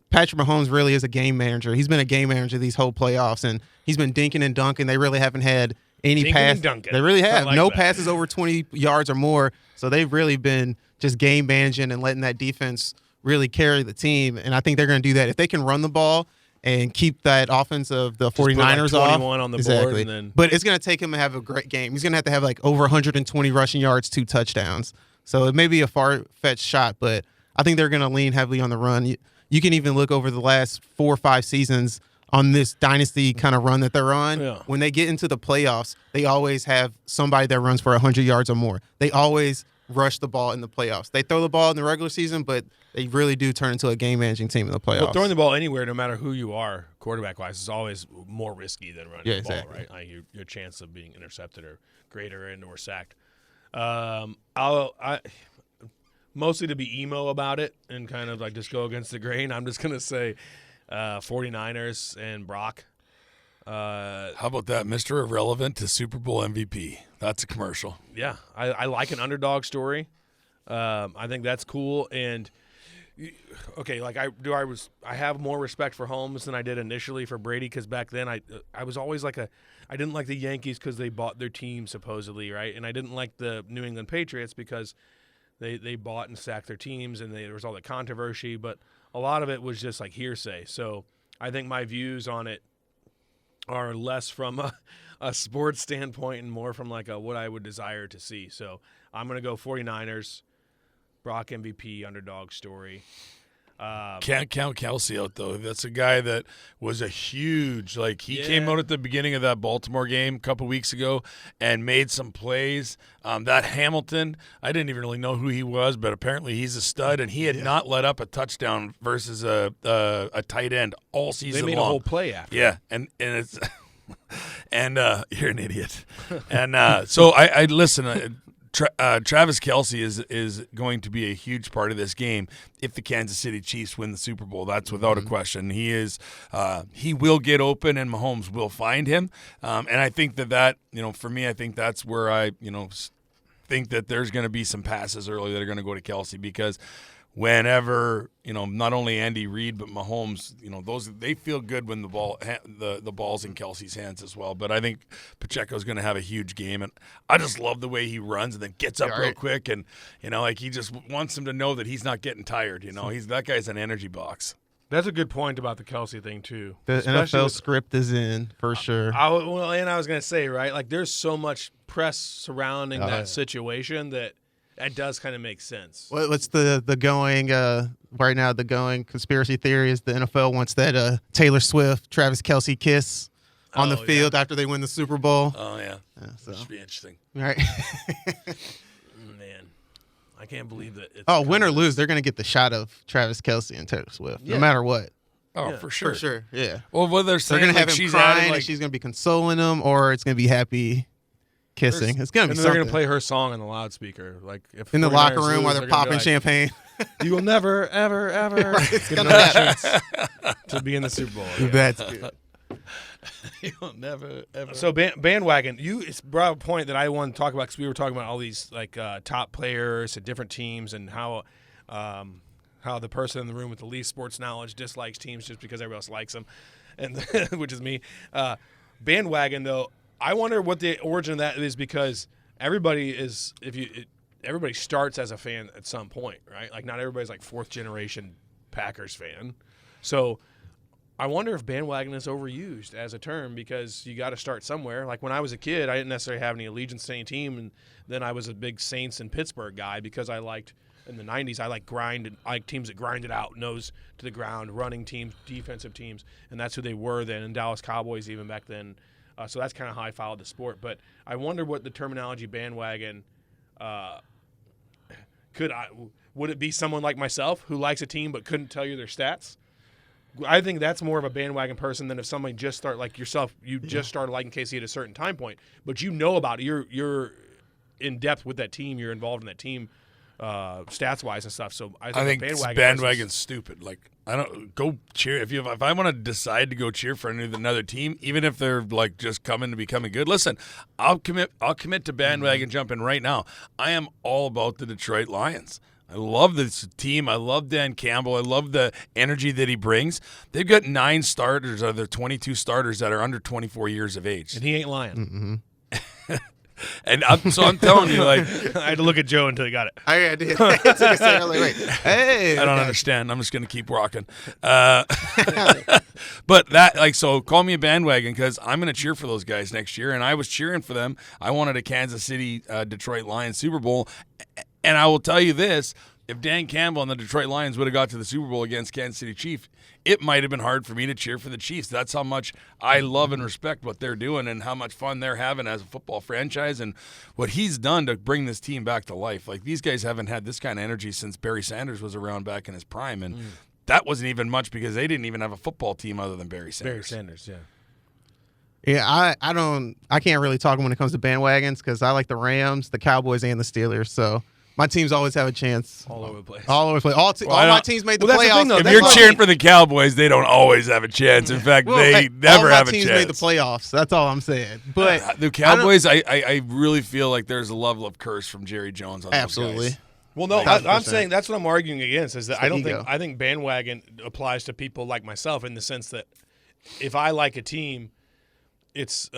Patrick Mahomes really is a game manager. He's been a game manager these whole playoffs, and he's been dinking and dunking. They really haven't had any pass. They really have no passes over 20 yards or more. So they've really been just game managing and letting that defense really carry the team. And I think they're going to do that if they can run the ball and keep that offense of the 49ers off. 21 on the board. And then... But it's going to take him to have a great game. He's going to have like over 120 rushing yards, 2 touchdowns. So it may be a far-fetched shot, but I think they're going to lean heavily on the run. You can even look over the last 4 or 5 seasons on this dynasty kind of run that they're on. Yeah. When they get into the playoffs, they always have somebody that runs for 100 yards or more. They always rush the ball in the playoffs. They throw the ball in the regular season, but they really do turn into a game-managing team in the playoffs. Well, throwing the ball anywhere, no matter who you are, quarterback-wise, is always more risky than running the ball, right? Like your chance of being intercepted or greater and or sacked. I mostly to be emo about it and kind of like just go against the grain. I'm just gonna say 49ers and Brock. How about that, Mr. Irrelevant to Super Bowl MVP? That's a commercial. Yeah, I like an underdog story. I think that's cool. And okay, like I have more respect for Holmes than I did initially for Brady, because back then I was always like I didn't like the Yankees because they bought their team supposedly, right? And I didn't like the New England Patriots because they bought and sacked their teams, and there was all the controversy. But a lot of it was just like hearsay. So I think my views on it are less from a sports standpoint and more from like what I would desire to see. So I'm going to go 49ers, Brock MVP, underdog story. Can't count Kelsey out, though. That's a guy that was a huge, he came out at the beginning of that Baltimore game a couple weeks ago and made some plays. That Hamilton, I didn't even really know who he was, but apparently he's a stud, and he had not let up a touchdown versus a tight end all season long. They made a whole play after. Yeah, and it's – and you're an idiot. And so I listen – Travis Kelce is going to be a huge part of this game if the Kansas City Chiefs win the Super Bowl. That's without a question. He will get open, and Mahomes will find him. And I think that for me, I think that's where I think that there's going to be some passes early that are going to go to Kelce, because whenever not only Andy Reid but Mahomes, they feel good when the ball's in Kelsey's hands as well. But I think Pacheco's going to have a huge game, and I just love the way he runs and then gets up real quick, and he just wants him to know that he's not getting tired. That guy's an energy box. That's a good point about the Kelsey thing too. The NFL script is in for sure. I was going to say, right, like there's so much press surrounding that situation that. That does kind of make sense. What's the going right now? The going conspiracy theory is the NFL wants that Taylor Swift, Travis Kelce kiss on the field after they win the Super Bowl. Oh yeah, so. That should be interesting. Right. Man, I can't believe that. It's win or lose, they're going to get the shot of Travis Kelce and Taylor Swift, no matter what. Oh, yeah, for sure. For sure, yeah. Well, what they're saying, they're going to have him crying, and she's going to be consoling him, or it's going to be happy. Kissing. It's gonna be. And they're gonna play her song on the loudspeaker, like if in the locker room while they're popping champagne. You will never, ever, ever it's get another chance to be in the Super Bowl. Yeah. That's good. You'll never, ever. So bandwagon, it's brought up a point that I want to talk about, because we were talking about all these top players at different teams, and how the person in the room with the least sports knowledge dislikes teams just because everybody else likes them, and which is me. Bandwagon though. I wonder what the origin of that is, because everybody starts as a fan at some point, right? Like not everybody's like 4th generation Packers fan. So I wonder if bandwagon is overused as a term, because you got to start somewhere. Like when I was a kid, I didn't necessarily have any allegiance to any team, and then I was a big Saints and Pittsburgh guy because I liked in the 90s. I like teams that grinded out, nose to the ground, running teams, defensive teams, and that's who they were then. And Dallas Cowboys even back then. So that's kind of how I followed the sport. But I wonder what the terminology bandwagon Would it be someone like myself who likes a team but couldn't tell you their stats? I think that's more of a bandwagon person than if somebody just start like yourself. You just started liking KC at a certain time point, but you know about it. You're in depth with that team. You're involved in that team, stats wise and stuff. So I think bandwagon's stupid. Like I don't go cheer if I want to decide to go cheer for another team, even if they're like just coming to becoming good. Listen, I'll commit to bandwagon jumping right now. I am all about the Detroit Lions. I love this team. I love Dan Campbell. I love the energy that he brings. They've got 9 starters out of their 22 starters that are under 24 years of age. And he ain't lying. And so I'm telling you, like, I had to look at Joe until he got it. I did. It took a second. Like, wait, hey, I don't understand. I'm just going to keep walking. But that, like, so call me a bandwagon because I'm going to cheer for those guys next year. And I was cheering for them. I wanted a Kansas City Detroit Lions Super Bowl. And I will tell you this, if Dan Campbell and the Detroit Lions would have got to the Super Bowl against Kansas City Chiefs, it might have been hard for me to cheer for the Chiefs. That's how much I love and respect what they're doing and how much fun they're having as a football franchise and what he's done to bring this team back to life. Like, these guys haven't had this kind of energy since Barry Sanders was around back in his prime, and that wasn't even much because they didn't even have a football team other than Barry Sanders. Barry Sanders, yeah. Yeah, I can't really talk when it comes to bandwagons because I like the Rams, the Cowboys, and the Steelers. So my teams always have a chance. All over the place. All over the place. All my teams made the that's the playoffs. thing, though. If you're cheering for the Cowboys, they don't always have a chance. In fact, they never have a chance. All my teams made the playoffs. That's all I'm saying. But the Cowboys, I really feel like there's a level of curse from Jerry Jones on those absolutely. guys. Well, no, 100%. I'm saying that's what I'm arguing against. Is that It's I don't ego. think I think bandwagon applies to people like myself in the sense that if I like a team, it's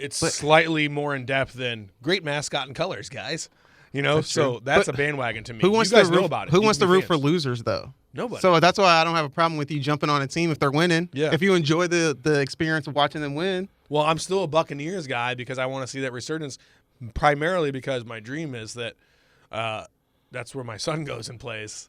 slightly more in depth than great mascot and colors, guys. You know, so that's a bandwagon to me. Who wants you guys to know root, about it. Who You wants can to be root for fans. losers though? Nobody. So that's why I don't have a problem with you jumping on a team if they're winning. Yeah. If you enjoy the experience of watching them win. Well, I'm still a Buccaneers guy because I want to see that resurgence, primarily because my dream is that that's where my son goes and plays.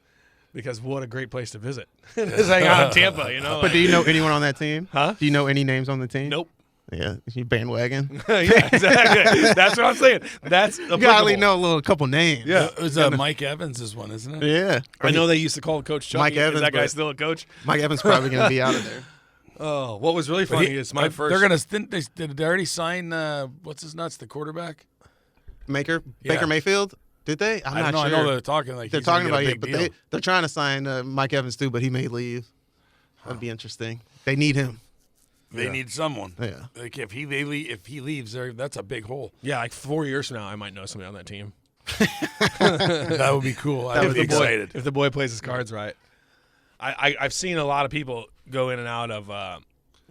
Because what a great place to visit. Just hang out in Tampa, you know. But do you know anyone on that team? Huh? Do you know any names on the team? Nope. Yeah, you bandwagon. Yeah, exactly. That's what I'm saying. That's You gotta know a couple names. Yeah. It was Mike Evans is one, isn't it? Yeah. I know they used to call Coach Chucky. Mike Evans, Is that guy but- still a coach? Mike Evans probably gonna be out of there. Oh, what was really funny is my first. They're gonna. Did they already sign? What's his nuts? The quarterback. Baker Yeah. Mayfield. Did they? I'm I don't not know. sure. I know they're talking like They're he's gonna talking get a about big it, but deal. they're trying to sign Mike Evans too, but he may leave. That'd be interesting. They need him. They need someone. Yeah. Like if he leaves, that's a big hole. Yeah, like 4 years from now, I might know somebody on that team. That would be cool. I That would would be be cool. excited. If the boy plays his cards right. I've seen a lot of people go in and out of,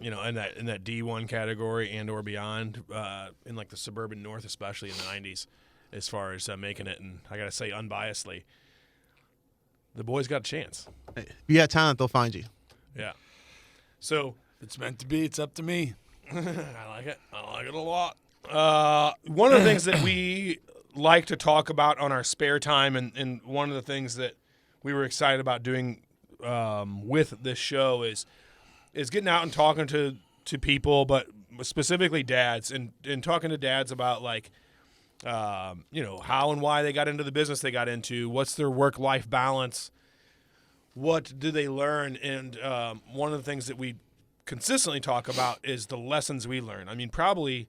in that D1 category and or beyond, in like the suburban north, especially in the 90s, as far as making it. And I got to say, unbiasedly, the boys got a chance. If you got talent, they'll find you. Yeah. So If it's meant to be, it's up to me. I like it. I like it a lot. One of the things that we like to talk about on our spare time, and one of the things that we were excited about doing with this show is getting out and talking to people, but specifically dads, and talking to dads about like, how and why they got into the business they got into, what's their work-life balance, what do they learn, and one of the things that we consistently talk about is the lessons we learn. I mean, probably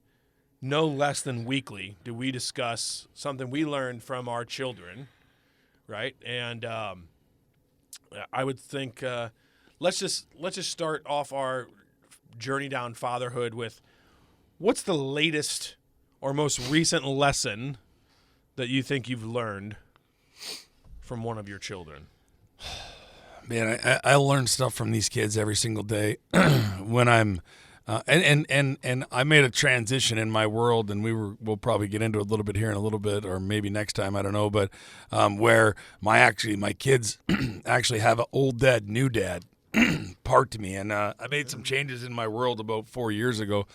no less than weekly do we discuss something we learned from our children, right? And I would think let's just start off our journey down fatherhood with what's the latest or most recent lesson that you think you've learned from one of your children? Man, I learn stuff from these kids every single day. When I'm, and I made a transition in my world, and we'll probably get into it a little bit here in a little bit, or maybe next time, I don't know. But where my kids actually have an old dad, new dad part to me, and I made some changes in my world about 4 years ago,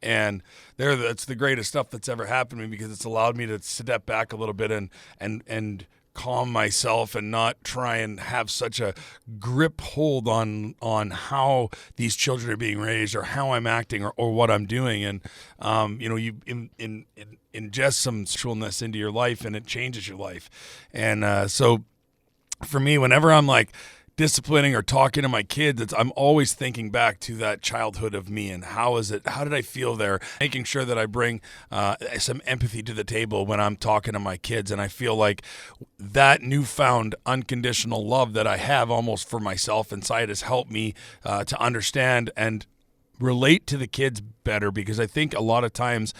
and that's the greatest stuff that's ever happened to me because it's allowed me to step back a little bit and calm myself and not try and have such a grip hold on how these children are being raised or how I'm acting or what I'm doing. And, you ingest some sexualness into your life and it changes your life. And so for me, whenever I'm like disciplining or talking to my kids, I'm always thinking back to that childhood of me and how did I feel there, making sure that I bring some empathy to the table when I'm talking to my kids. And I feel like that newfound unconditional love that I have almost for myself inside has helped me to understand and relate to the kids better, because I think a lot of times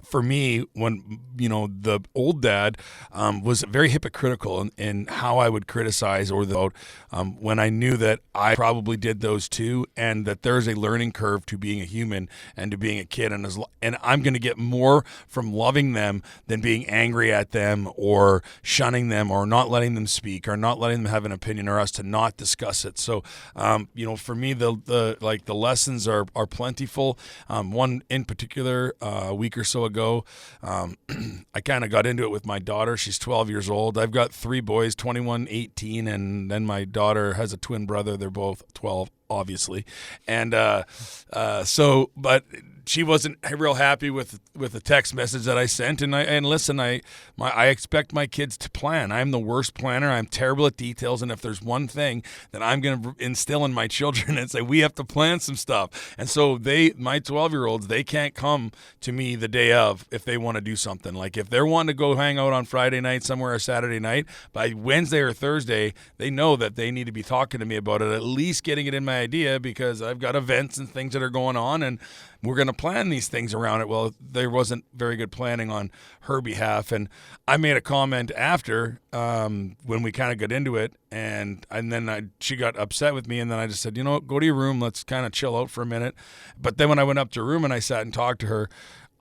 for me, when, the old dad was very hypocritical in how I would criticize when I knew that I probably did those too, and that there's a learning curve to being a human and to being a kid. And I'm going to get more from loving them than being angry at them or shunning them or not letting them speak or not letting them have an opinion or us to not discuss it. So, for me, the lessons are plentiful. One in particular, a week or so ago, I kind of got into it with my daughter. She's 12 years old. I've got 3 boys, 21, 18, and then my daughter has a twin brother. They're both 12, obviously. And but she wasn't real happy with the text message that I sent. And listen, I expect my kids to plan. I'm the worst planner. I'm terrible at details. And if there's one thing that I'm going to instill in my children and say, we have to plan some stuff. And so my 12-year-olds, they can't come to me the day of if they want to do something. Like if they're wanting to go hang out on Friday night somewhere or Saturday night, by Wednesday or Thursday, they know that they need to be talking to me about it, at least getting it in my idea, because I've got events and things that are going on, and we're going to plan these things around it. Well, there wasn't very good planning on her behalf. And I made a comment after when we kind of got into it, and then she got upset with me, and then I just said, go to your room. Let's kind of chill out for a minute. But then when I went up to her room and I sat and talked to her,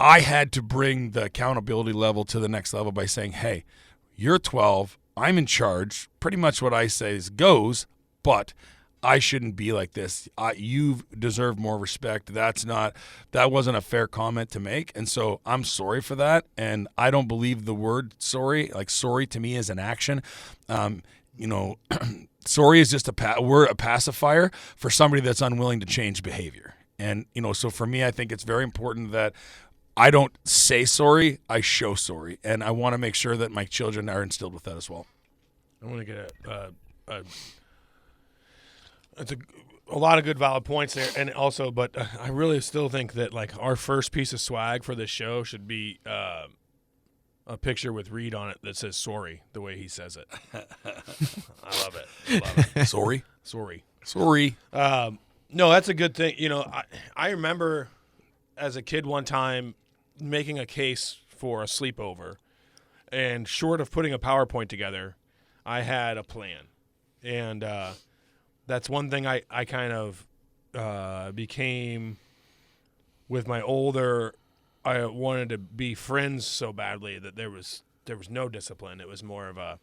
I had to bring the accountability level to the next level by saying, hey, you're 12. I'm in charge. Pretty much what I say goes, but I shouldn't be like this. You deserve more respect. That wasn't a fair comment to make. And so I'm sorry for that. And I don't believe the word sorry. Like, sorry to me is an action. Sorry is just a pacifier for somebody that's unwilling to change behavior. And, so for me, I think it's very important that I don't say sorry, I show sorry. And I want to make sure that my children are instilled with that as well. I want to get it's a lot of good valid points there, and also, but I really still think that like our first piece of swag for this show should be a picture with Reed on it that says "sorry" the way he says it. I love it. Sorry. No, that's a good thing. I remember as a kid one time making a case for a sleepover, and short of putting a PowerPoint together, I had a plan, and that's one thing I kind of became with my older. I wanted to be friends so badly that there was no discipline. It was more of a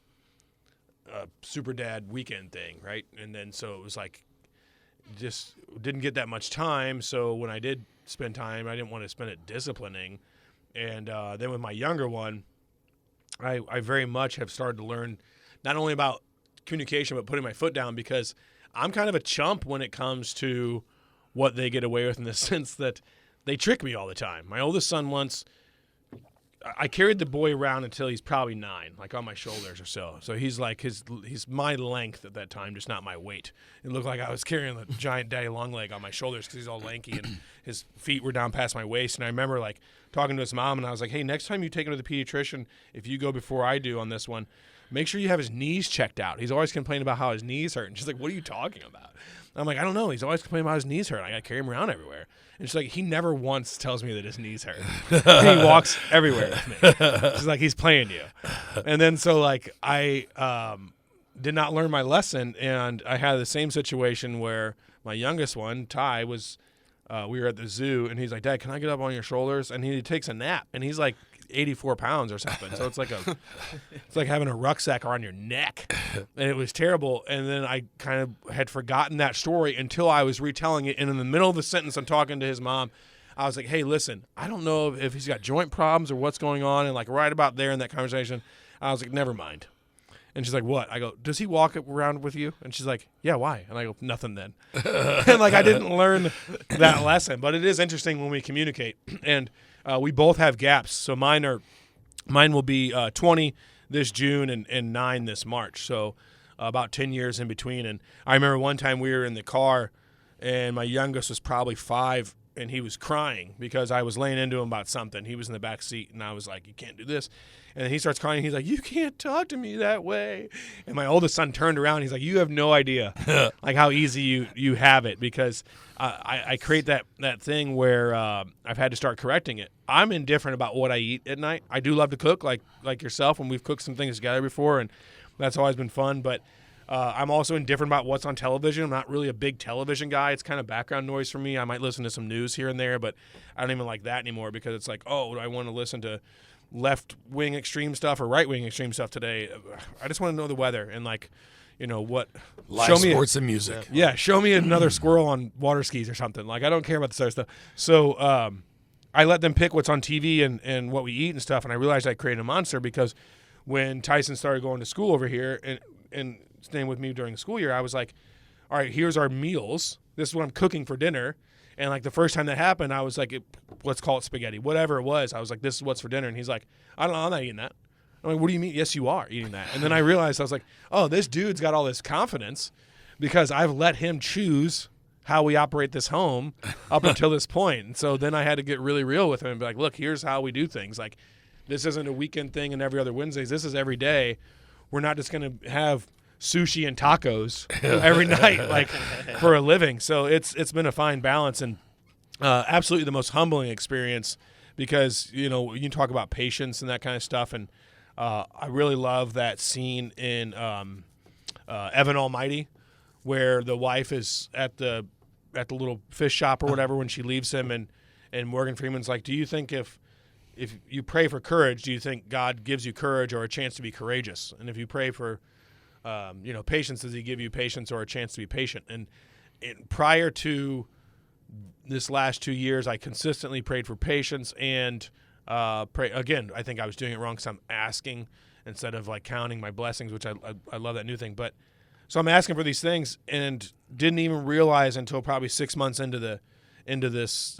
super dad weekend thing, right? And then so it was like just didn't get that much time. So when I did spend time, I didn't want to spend it disciplining. And then with my younger one, I very much have started to learn not only about communication but putting my foot down, because I'm kind of a chump when it comes to what they get away with, in the sense that they trick me all the time. My oldest son once, I carried the boy around until he's probably 9, like on my shoulders or so. So he's like he's my length at that time, just not my weight. It looked like I was carrying a giant daddy long leg on my shoulders because he's all lanky and his feet were down past my waist. And I remember like talking to his mom, and I was like, hey, next time you take him to the pediatrician, if you go before I do on this one, make sure you have his knees checked out. He's always complaining about how his knees hurt. And she's like, what are you talking about? I'm like, I don't know. He's always complaining about his knees hurt. I got to carry him around everywhere. And she's like, he never once tells me that his knees hurt. He walks everywhere with me. She's like, he's playing you. And then so like I did not learn my lesson, and I had the same situation where my youngest one, Ty, was we were at the zoo, and he's like, Dad, can I get up on your shoulders? And he takes a nap, and he's like 84 pounds or something. So it's like having a rucksack around your neck, and it was terrible. And then I kind of had forgotten that story until I was retelling it, and in the middle of the sentence I'm talking to his mom. I was like, hey, listen, I don't know if he's got joint problems or what's going on. And like right about there in that conversation, I was like, never mind. And she's like, what? I go, does he walk around with you? And she's like, yeah, why? And I go, nothing then. And like I didn't learn that lesson. But it is interesting when we communicate. And we both have gaps. So mine will be 20 this June and 9 this March. So about 10 years in between. And I remember one time we were in the car, and my youngest was probably 5, and he was crying because I was laying into him about something. He was in the back seat, and I was like, you can't do this. And he starts crying. He's like, you can't talk to me that way. And my oldest son turned around. He's like, you have no idea like how easy you have it, because I create that thing where I've had to start correcting it. I'm indifferent about what I eat at night. I do love to cook like yourself, and we've cooked some things together before, and that's always been fun. But I'm also indifferent about what's on television. I'm not really a big television guy. It's kind of background noise for me. I might listen to some news here and there, but I don't even like that anymore, because it's like, oh, do I want to listen to left-wing extreme stuff or right-wing extreme stuff today? I just want to know the weather and, like, you know, what. Live sports and music. Yeah, show me another squirrel on water skis or something. Like, I don't care about the other stuff. So I let them pick what's on TV and what we eat and stuff, and I realized I created a monster, because when Tyson started going to school over here and staying with me during the school year, I was like, all right, here's our meals. This is what I'm cooking for dinner. And, like, the first time that happened, I was like, let's call it spaghetti. Whatever it was, I was like, this is what's for dinner. And he's like, I don't know, I'm not eating that. I'm like, what do you mean? Yes, you are eating that. And then I realized, I was like, oh, this dude's got all this confidence because I've let him choose how we operate this home up until this point. And so then I had to get really real with him and be like, look, here's how we do things. Like, this isn't a weekend thing and every other Wednesdays. This is every day. We're not just going to have sushi and tacos every night, like, for a living. So it's been a fine balance, and absolutely the most humbling experience, because, you know, you talk about patience and that kind of stuff. And I really love that scene in Evan Almighty, where the wife is at the little fish shop or whatever when she leaves him, and Morgan Freeman's like, do you think if you pray for courage, do you think God gives you courage or a chance to be courageous? And if you pray for patience, does he give you patience or a chance to be patient? And prior to this last 2 years, I consistently prayed for patience and pray. Again, I think I was doing it wrong because I'm asking instead of, like, counting my blessings, which I love that new thing. But so I'm asking for these things and didn't even realize until probably 6 months into this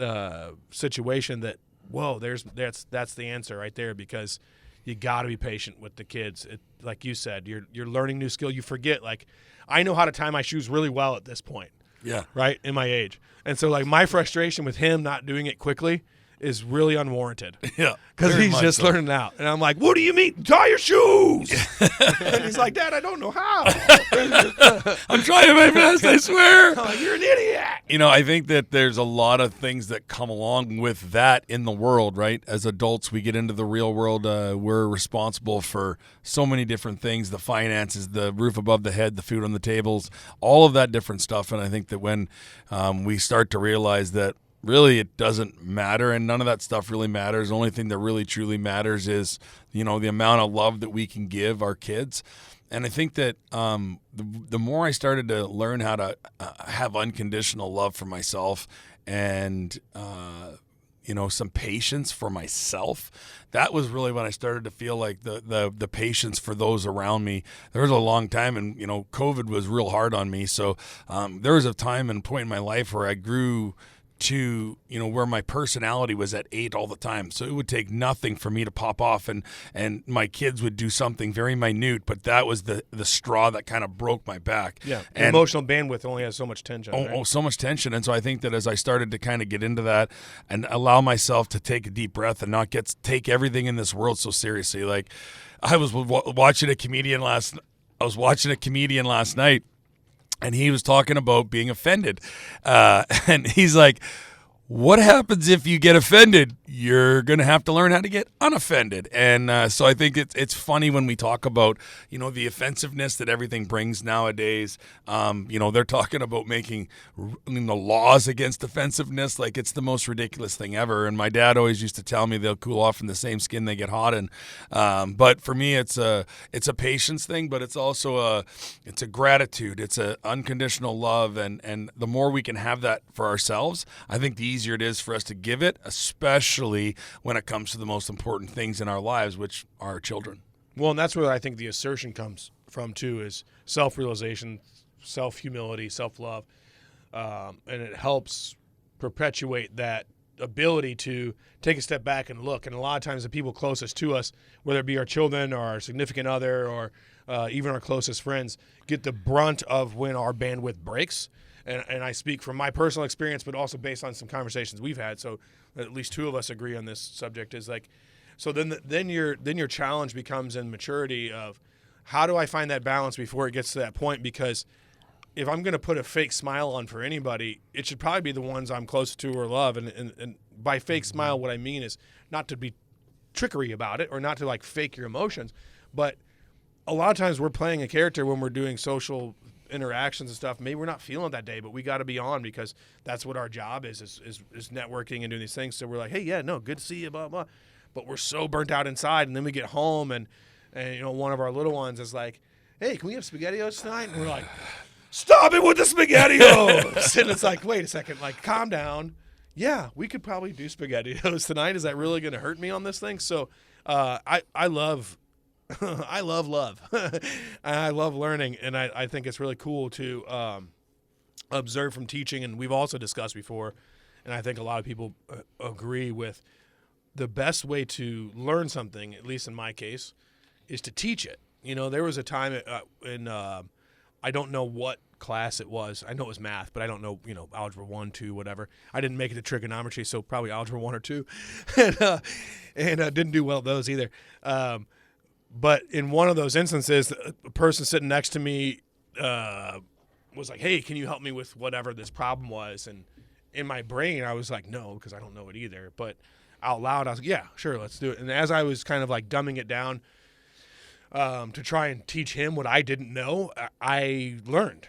situation that, whoa, that's the answer right there, because you got to be patient with the kids. Like you said, you're learning new skill. You forget, like, I know how to tie my shoes really well at this point. Yeah. Right, in my age. And so, like, my frustration with him not doing it quickly is really unwarranted. Yeah. Because he's just learning out. And I'm like, what do you mean? Tie your shoes. And he's like, Dad, I don't know how. I'm trying my best, I swear. I'm like, you're an idiot. You know, I think that there's a lot of things that come along with that in the world, right? As adults, we get into the real world. We're responsible for so many different things, the finances, the roof above the head, the food on the tables, all of that different stuff. And I think that when we start to realize that really it doesn't matter and none of that stuff really matters, the only thing that really truly matters is, you know, the amount of love that we can give our kids. And I think that the more I started to learn how to have unconditional love for myself and, some patience for myself, that was really when I started to feel like the patience for those around me. There was a long time, and, you know, COVID was real hard on me. So there was a time and point in my life where I grew to, you know, where my personality was at 8 all the time. So it would take nothing for me to pop off, and my kids would do something very minute, but that was the straw that kind of broke my back. Yeah, and emotional bandwidth only has so much tension. Right? So much tension. And so I think that as I started to kind of get into that and allow myself to take a deep breath and not take everything in this world so seriously. Like, I was watching a comedian last night, and he was talking about being offended. And he's like, what happens if you get offended? You're going to have to learn how to get unoffended. And so I think it's funny when we talk about, you know, the offensiveness that everything brings nowadays. They're talking about making laws against offensiveness. Like, it's the most ridiculous thing ever. And my dad always used to tell me they'll cool off in the same skin they get hot in. But for me, it's a patience thing, but it's also a gratitude. It's a unconditional love. And the more we can have that for ourselves, I think the easier it is for us to give it, especially when it comes to the most important things in our lives, which are our children. Well, and that's where I think the assertion comes from, too, is self-realization, self-humility, self-love, and it helps perpetuate that ability to take a step back and look. And a lot of times the people closest to us, whether it be our children or our significant other or even our closest friends, get the brunt of when our bandwidth breaks. And I speak from my personal experience, but also based on some conversations we've had. So at least two of us agree on this subject. Is like, so then your challenge becomes in maturity of how do I find that balance before it gets to that point? Because if I'm going to put a fake smile on for anybody, it should probably be the ones I'm close to or love. And by fake smile, what I mean is not to be trickery about it or not to like fake your emotions, but a lot of times we're playing a character when we're doing social interactions and stuff. Maybe we're not feeling it that day, but we got to be on because that's what our job is networking and doing these things. So we're like, hey, yeah, no, good to see you, blah, blah. But we're so burnt out inside. And then we get home and one of our little ones is like, hey, can we have SpaghettiOs tonight? And we're like, stop it with the SpaghettiOs. And it's like, wait a second, like calm down. Yeah, we could probably do SpaghettiOs tonight. Is that really going to hurt me on this thing? So I love I love I love learning, and I think it's really cool to observe from teaching. And we've also discussed before, and I think a lot of people agree with the best way to learn something, at least in my case, is to teach it. There was a time in I don't know what class it was. I know it was math, but I don't know, algebra 1, 2, whatever. I didn't make it to trigonometry, so probably algebra 1 or 2, and didn't do well at those either. But in one of those instances, a person sitting next to me was like, hey, can you help me with whatever this problem was? And in my brain, I was like, no, because I don't know it either. But out loud, I was like, yeah, sure, let's do it. And as I was kind of like dumbing it down to try and teach him what I didn't know, I learned,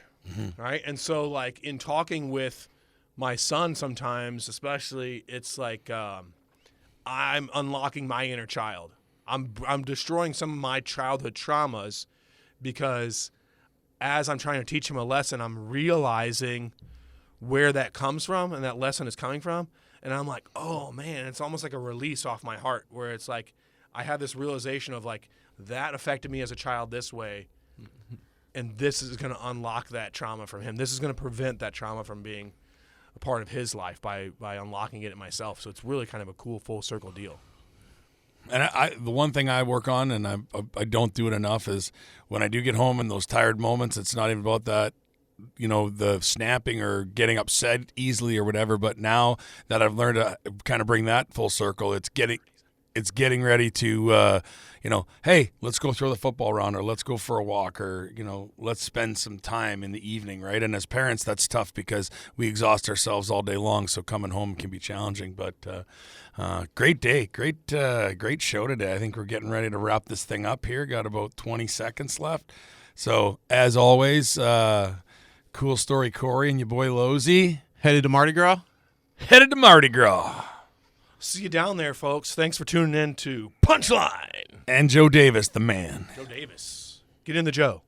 right? And so like in talking with my son sometimes, especially, it's like I'm unlocking my inner child. I'm destroying some of my childhood traumas because as I'm trying to teach him a lesson, I'm realizing where that comes from and that lesson is coming from. And I'm like, oh, man, it's almost like a release off my heart where it's like I have this realization of like that affected me as a child this way, and this is going to unlock that trauma from him. This is going to prevent that trauma from being a part of his life by unlocking it in myself. So it's really kind of a cool full circle deal. And the one thing I work on, and I don't do it enough, is when I do get home in those tired moments, it's not even about that, the snapping or getting upset easily or whatever. But now that I've learned to kind of bring that full circle, it's getting ready to, hey, let's go throw the football around, or let's go for a walk, or, let's spend some time in the evening, right? And as parents, that's tough because we exhaust ourselves all day long, so coming home can be challenging. But great day, great show today. I think we're getting ready to wrap this thing up here. Got about 20 seconds left. So, as always, cool story, Corey, and your boy, Losey. Headed to Mardi Gras? Headed to Mardi Gras. See you down there, folks. Thanks for tuning in to Punchline. And Joe Davis, the man. Joe Davis. Get in the Joe.